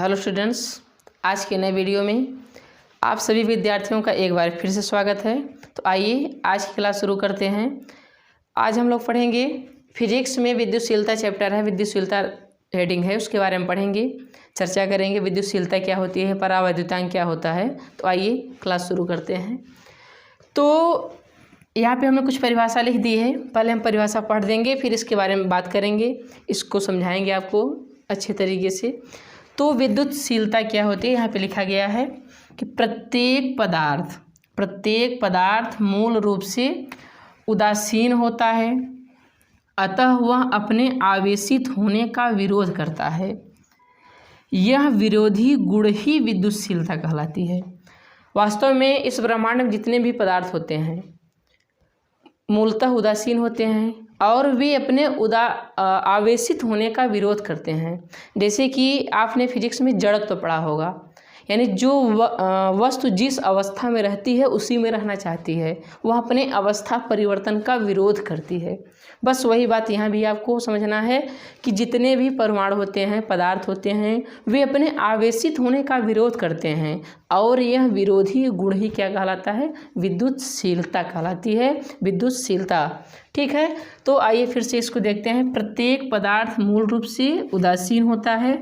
Hello students, आज के नए वीडियो में आप सभी विद्यार्थियों का एक बार फिर से स्वागत है। तो आइए आज की क्लास शुरू करते हैं। आज हम लोग पढ़ेंगे फिजिक्स में विद्युतशीलता चैप्टर है, विद्युतशीलता हेडिंग है, उसके बारे में पढ़ेंगे, चर्चा करेंगे। विद्युतशीलता क्या होती है, परावैद्युतांक क्या होता है। तो आइए क्लास शुरू करते हैं। तो यहाँ पे हमने कुछ परिभाषा लिख दी है, पहले हम परिभाषा पढ़ देंगे, फिर इसके बारे में बात करेंगे, इसको समझाएंगे आपको अच्छे तरीके से। तो विद्युतशीलता क्या होती है, यहाँ पे लिखा गया है कि प्रत्येक पदार्थ मूल रूप से उदासीन होता है, अतः वह अपने आवेशित होने का विरोध करता है। यह विरोधी गुण ही विद्युतशीलता कहलाती है। वास्तव में इस ब्रह्मांड में जितने भी पदार्थ होते हैं मूलतः उदासीन होते हैं और वे अपने आवेशित होने का विरोध करते हैं। जैसे कि आपने फिजिक्स में जड़त्व पढ़ा होगा, यानी जो वस्तु जिस अवस्था में रहती है उसी में रहना चाहती है, वह अपने अवस्था परिवर्तन का विरोध करती है। बस वही बात यहाँ भी आपको समझना है कि जितने भी परमाणु होते हैं, पदार्थ होते हैं, वे अपने आवेशित होने का विरोध करते हैं और यह विरोधी गुण ही क्या कहलाता है, विद्युतशीलता कहलाती है, विद्युतशीलता। ठीक है, तो आइए फिर से इसको देखते हैं। प्रत्येक पदार्थ मूल रूप से उदासीन होता है,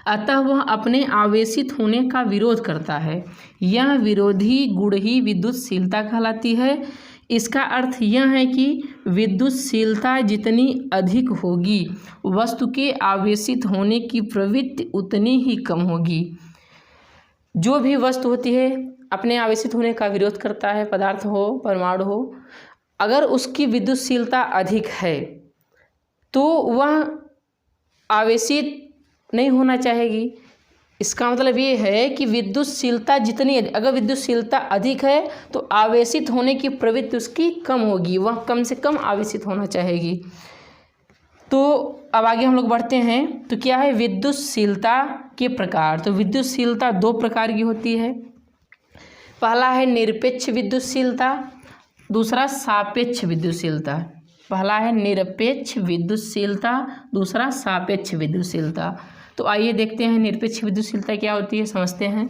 अतः वह अपने आवेशित होने का विरोध करता है। यह विरोधी गुण ही विद्युतशीलता कहलाती है। इसका अर्थ यह है कि विद्युतशीलता जितनी अधिक होगी, वस्तु के आवेशित होने की प्रवृत्ति उतनी ही कम होगी। जो भी वस्तु होती है अपने आवेशित होने का विरोध करता है, पदार्थ हो, परमाणु हो, अगर उसकी विद्युतशीलता अधिक है तो वह आवेशित नहीं होना चाहेगी। इसका मतलब ये है कि विद्युतशीलता जितनी, अगर विद्युतशीलता अधिक है तो आवेशित होने की प्रवृत्ति उसकी कम होगी, वह कम से कम आवेशित होना चाहेगी। तो अब आगे हम लोग बढ़ते हैं। तो क्या है विद्युतशीलता के प्रकार? तो विद्युतशीलता दो प्रकार की होती है। पहला है निरपेक्ष विद्युतशीलता, दूसरा सापेक्ष विद्युतशीलता। पहला है निरपेक्ष विद्युतशीलता, दूसरा सापेक्ष विद्युतशीलता। तो आइए देखते हैं निरपेक्ष विद्युतशीलता क्या होती है, समझते हैं।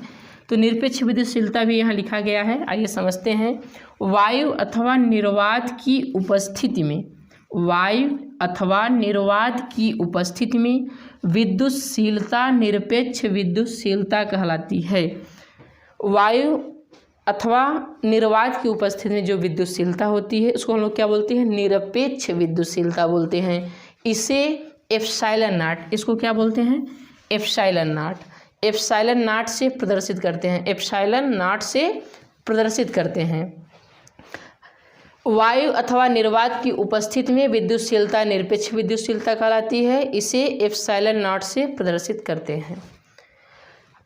तो निरपेक्ष विद्युतशीलता भी यहाँ लिखा गया है, आइए समझते हैं। वायु अथवा निर्वात की उपस्थिति में, वायु अथवा निर्वात की उपस्थिति में विद्युतशीलता निरपेक्ष विद्युतशीलता कहलाती है। वायु अथवा निर्वात की उपस्थिति में जो विद्युतशीलता होती है उसको हम लोग क्या बोलते हैं, निरपेक्ष विद्युतशीलता बोलते हैं। इसे एप्सिलॉन नॉट, इसको क्या बोलते हैं, एप्सिलॉन नॉट, एप्सिलॉन नॉट से प्रदर्शित करते हैं, एप्सिलॉन नॉट से प्रदर्शित करते हैं। वायु अथवा निर्वात की उपस्थिति में विद्युतशीलता निरपेक्ष विद्युतशीलता कहलाती है। इसे एप्सिलॉन नॉट से प्रदर्शित करते हैं।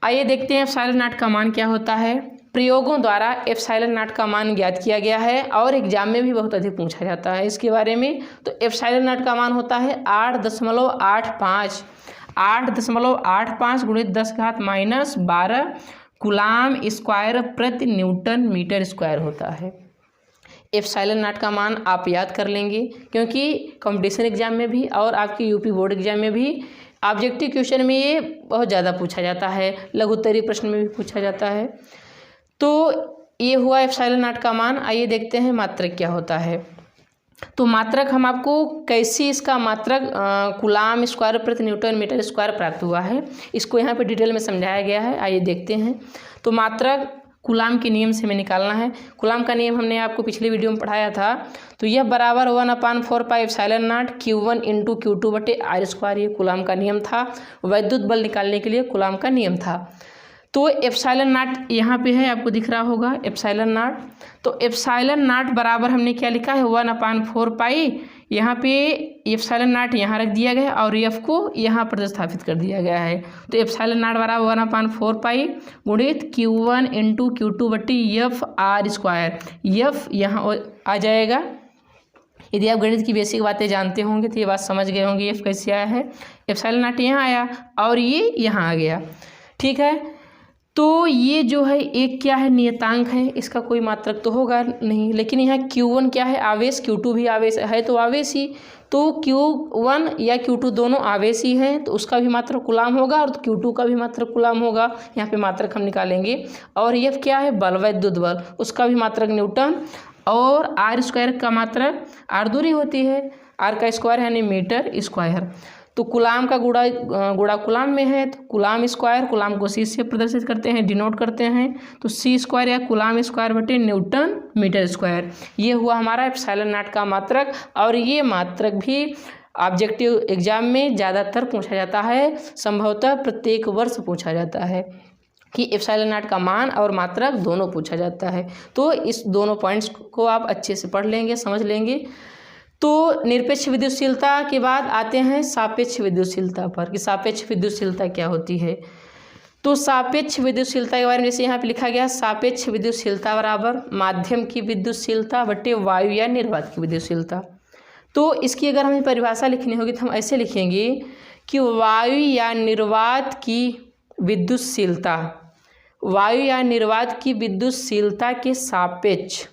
आइए देखते हैं एप्सिलॉन नॉट का मान क्या होता है। प्रयोगों द्वारा एप्सिलॉन नॉट का मान ज्ञात किया गया है और एग्जाम में भी बहुत अधिक पूछा जाता है इसके बारे में। तो एप्सिलॉन नॉट का मान होता है 8.85, 8.85 × 10⁻⁻12 कूलाम स्क्वायर प्रति न्यूटन मीटर स्क्वायर होता है। एप्सिलॉन नॉट का मान आप याद कर लेंगे, क्योंकि कंपटीशन एग्जाम में भी और आपकी यूपी बोर्ड एग्जाम में भी ऑब्जेक्टिव क्वेश्चन में ये बहुत ज़्यादा पूछा जाता है, लघुत्तरीय प्रश्न में भी पूछा जाता है। तो ये हुआ एप्सिलॉन नॉट का मान। आइए देखते हैं मात्रक क्या होता है। तो मात्रक हम आपको कैसी, इसका मात्रक कूलाम स्क्वायर प्रति न्यूटन मीटर स्क्वायर प्राप्त हुआ है, इसको यहाँ पे डिटेल में समझाया गया है। आइए देखते हैं। तो मात्रक कूलाम के नियम से हमें निकालना है। कूलाम का नियम हमने आपको पिछले वीडियो में पढ़ाया था। तो यह बराबर 1/4 pi epsilon not Q1 × Q2/r², ये कूलाम का नियम था। वैद्युत बल निकालने के लिए कूलाम का नियम था। तो एप्सिलॉन नॉट यहाँ पे है, आपको दिख रहा होगा एप्सिलॉन नॉट। तो एप्सिलॉन नॉट बराबर हमने क्या लिखा है, 1/4 पाई, यहाँ पे एप्सिलॉन नॉट यहाँ रख दिया गया और एफ को यहाँ प्रतिस्थापित कर दिया गया है। तो एप्सिलॉन नॉट बराबर 1/4 पाई गुणित Q1 × Q2/f(r²), एफ यहाँ आ जाएगा। यदि आप गणित की बेसिक बातें जानते होंगे तो ये बात समझ गए होंगे एफ कैसे आया है। एप्सिलॉन नॉट यहाँ आया और ये यहाँ आ गया। ठीक है, तो ये जो है एक क्या है, नियतांक है, इसका कोई मात्रक तो होगा नहीं। लेकिन यहाँ Q1 क्या है, आवेश, Q2 भी आवेश है, तो आवेश ही, तो Q1 या Q2 दोनों आवेश ही हैं, तो उसका भी मात्रक कूलाम होगा और Q2 का भी मात्रक कूलाम होगा। यहाँ पे मात्रक हम निकालेंगे। और F क्या है, बल, वैद्युत बल, उसका भी मात्रक न्यूटन। और R² का मात्रक, R दूरी होती है, R का स्क्वायर यानी मीटर स्क्वायर। तो कूलाम का गुणा कूलाम में है, तो कूलाम स्क्वायर, कूलाम को C से प्रदर्शित करते हैं, डिनोट करते हैं, तो C² या कूलाम स्क्वायर बटे न्यूटन मीटर स्क्वायर। ये हुआ हमारा एप्सिलॉन नॉट का मात्रक। और ये मात्रक भी ऑब्जेक्टिव एग्जाम में ज़्यादातर पूछा जाता है, संभवतः प्रत्येक वर्ष पूछा जाता है कि एप्सिलॉन नॉट का मान और मात्रक दोनों पूछा जाता है। तो इस दोनों पॉइंट्स को आप अच्छे से पढ़ लेंगे, समझ लेंगे। तो निरपेक्ष विद्युतशीलता के बाद आते हैं सापेक्ष विद्युतशीलता पर, कि सापेक्ष विद्युतशीलता क्या होती है। तो सापेक्ष विद्युतशीलता के बारे में जैसे यहाँ पे लिखा गया, सापेक्ष विद्युतशीलता बराबर माध्यम की विद्युतशीलता बटे वायु या निर्वात की विद्युतशीलता। तो इसकी अगर हमें परिभाषा लिखनी होगी तो हम ऐसे लिखेंगे कि वायु या निर्वात की विद्युतशीलता, वायु या निर्वात की विद्युतशीलता के सापेक्ष,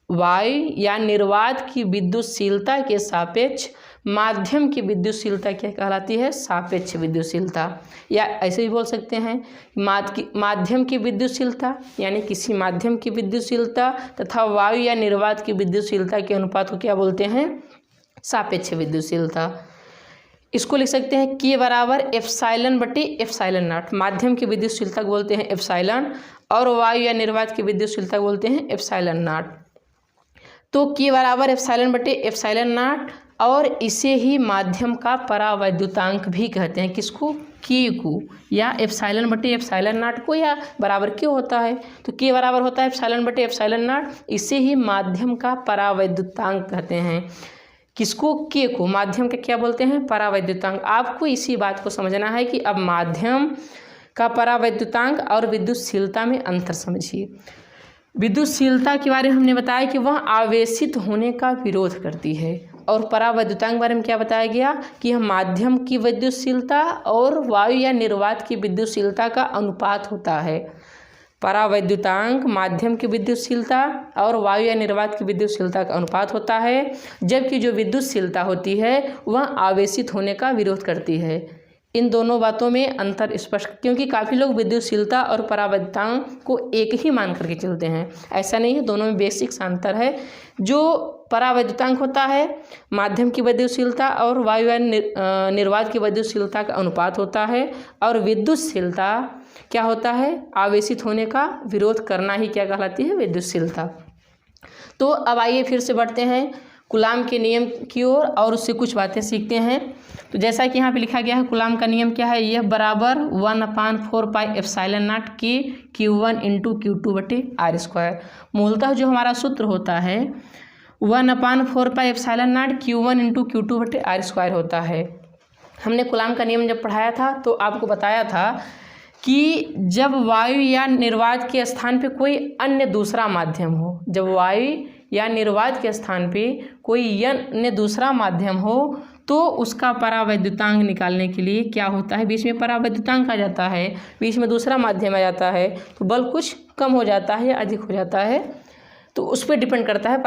वायु या निर्वात की विद्युतशीलता के सापेक्ष माध्यम की विद्युतशीलता क्या कहलाती है, सापेक्ष विद्युतशीलता। या ऐसे भी बोल सकते हैं माध्यम की विद्युतशीलता, यानी किसी माध्यम की विद्युतशीलता तथा वायु या निर्वात की विद्युतशीलता के अनुपात को क्या बोलते हैं, सापेक्ष विद्युतशीलता। इसको लिख सकते हैं K बराबर एप्सिलॉन बटे एप्सिलॉन नॉट। माध्यम की विद्युतशीलता को बोलते हैं एप्सिलॉन और वायु या निर्वात की विद्युतशीलता को बोलते हैं एप्सिलॉन नॉट। तो K बराबर एप्सिलॉन बटे एप्सिलॉन नॉट, और इसे ही माध्यम का परावैद्युतांक भी कहते हैं। किसको, K को, या एप्सिलॉन बटे एप्सिलॉन नॉट को, या बराबर क्यों होता है, तो K बराबर होता है एप्सिलॉन बटे एप्सिलॉन नॉट। इसे ही माध्यम का परावैद्युतांक कहते हैं। किसको, K को, माध्यम का क्या बोलते हैं, परावैद्युतांक। आपको इसी बात को समझना है कि अब माध्यम का परावैद्युतांक और विद्युतशीलता में अंतर समझिए। विद्युतशीलता के बारे में हमने बताया कि वह आवेशित होने का विरोध करती है, और परावैद्युतांक के बारे में क्या बताया गया कि यह माध्यम की विद्युतशीलता और वायु या निर्वात की विद्युतशीलता का अनुपात होता है। परावैद्युतांक माध्यम की विद्युतशीलता और वायु या निर्वात की विद्युतशीलता का अनुपात होता है, जबकि जो विद्युतशीलता होती है वह आवेशित होने का विरोध करती है। इन दोनों बातों में अंतर स्पष्ट, क्योंकि काफ़ी लोग विद्युतशीलता और परावैद्युतांक को एक ही मान करके चलते हैं। ऐसा नहीं है, दोनों में बेसिक अंतर है। जो परावैद्युतांक होता है माध्यम की विद्युतशीलता और वायु या निर्वात की विद्युतशीलता का अनुपात होता है, और विद्युतशीलता क्या होता है, आवेशित होने का विरोध करना ही क्या कहलाती है, विद्युतशीलता। तो अब आइए फिर से बढ़ते हैं कूलाम के नियम की ओर और उससे कुछ बातें सीखते हैं। तो जैसा कि यहाँ पे लिखा गया है, कूलाम का नियम क्या है, यह बराबर 1/4 पाई एप्सिलॉन नॉट के Q1 इंटू Q2 बटे R²। मूलतः जो हमारा सूत्र होता है 1/4 pi epsilon not Q1 into Q2 बटे R² होता है। हमने कूलाम का नियम जब पढ़ाया था तो आपको बताया था कि जब वायु या निर्वात के स्थान पे कोई अन्य दूसरा माध्यम हो, जब वायु या निर्वात के स्थान पे कोई अन्य दूसरा माध्यम हो, तो उसका परावैद्युतांक निकालने के लिए क्या होता है, बीच में परावैद्युतांक आ जाता है, बीच में दूसरा माध्यम आ जाता है, तो बल कुछ कम हो जाता है या अधिक हो जाता है। तो उस पर डिपेंड करता है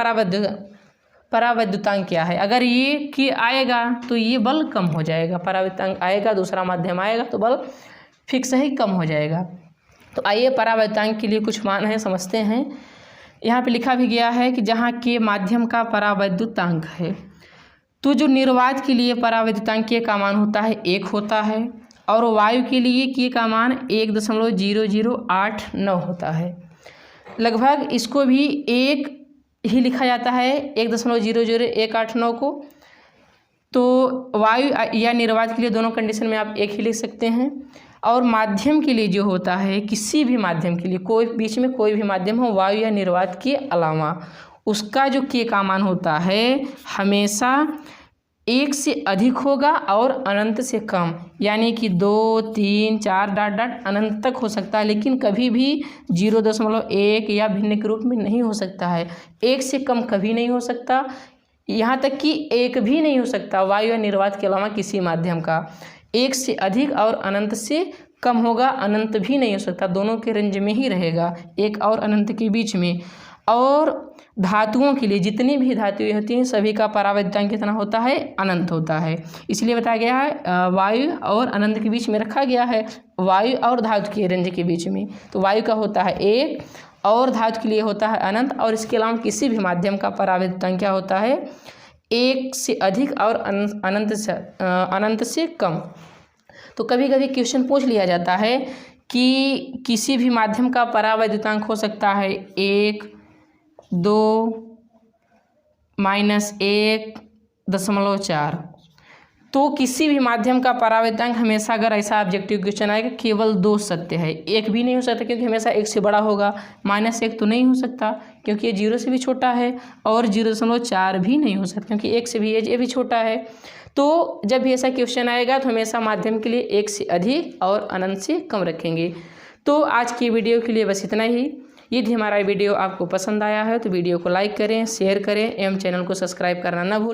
परावैद्युतांक क्या है। अगर ये कि आएगा तो ये बल कम हो जाएगा, परावैद्युतांक आएगा, दूसरा माध्यम आएगा तो बल फिक्स ही कम हो जाएगा। तो आइए परावैद्युतांक के लिए कुछ मान है समझते हैं। यहाँ पे लिखा भी गया है कि जहाँ के माध्यम का परावैद्युतांक है, तो जो निर्वात के लिए परावैद्युतांक के का मान होता है 1 होता है, और वायु के लिए के का मान 1.0089 होता है। लगभग इसको भी 1 ही लिखा जाता है, 1.00189 को। तो वायु या निर्वात के लिए दोनों कंडीशन में आप 1 ही लिख सकते हैं। और माध्यम के लिए जो होता है, किसी भी माध्यम के लिए, कोई बीच में कोई भी माध्यम हो वायु या निर्वात के अलावा, उसका जो के का मान होता है हमेशा 1 से अधिक होगा और अनंत से कम, यानी कि 2, 3, 4 डॉट अनंत तक हो सकता है, लेकिन कभी भी 0.1 या भिन्न के रूप में नहीं हो सकता है। 1 से कम कभी नहीं हो सकता, यहाँ तक कि 1 भी नहीं हो सकता वायु या निर्वात के अलावा किसी माध्यम का। 1 से अधिक और अनंत से कम होगा, अनंत भी नहीं हो सकता, दोनों के रेंज में ही रहेगा, एक और अनंत के बीच में। और धातुओं के लिए जितनी भी धातुएं होती हैं सभी का परावैद्युतांक कितना होता है, अनंत होता है। इसलिए बताया गया है वायु और अनंत के बीच में रखा गया है, वायु और धातु के रेंज के बीच में। तो वायु का होता है 1 और धातु के लिए होता है अनंत, और इसके अलावा किसी भी माध्यम का परावैद्युतांक क्या होता है, 1 से अधिक और अनंत से कम। तो कभी कभी क्वेश्चन पूछ लिया जाता है कि किसी भी माध्यम का परावैद्युतांक हो सकता है 1, 2, -1.4। तो किसी भी माध्यम का परावैद्युतांक हमेशा, अगर ऐसा ऑब्जेक्टिव क्वेश्चन आएगा, केवल 2 सत्य है, 1 भी नहीं हो सकता क्योंकि हमेशा 1 से बड़ा होगा। -1 तो नहीं हो सकता क्योंकि ये 0 से भी छोटा है, और 0.4 भी नहीं हो सकता क्योंकि 1 से भी ये भी छोटा है। तो जब भी ऐसा क्वेश्चन आएगा तो हमेशा माध्यम के लिए 1 से अधिक और अनंत से कम रखेंगे। तो आज की वीडियो के लिए बस इतना ही। यदि हमारा वीडियो आपको पसंद आया है तो वीडियो को लाइक करें, शेयर करें एवं चैनल को सब्सक्राइब करना ना भूलें।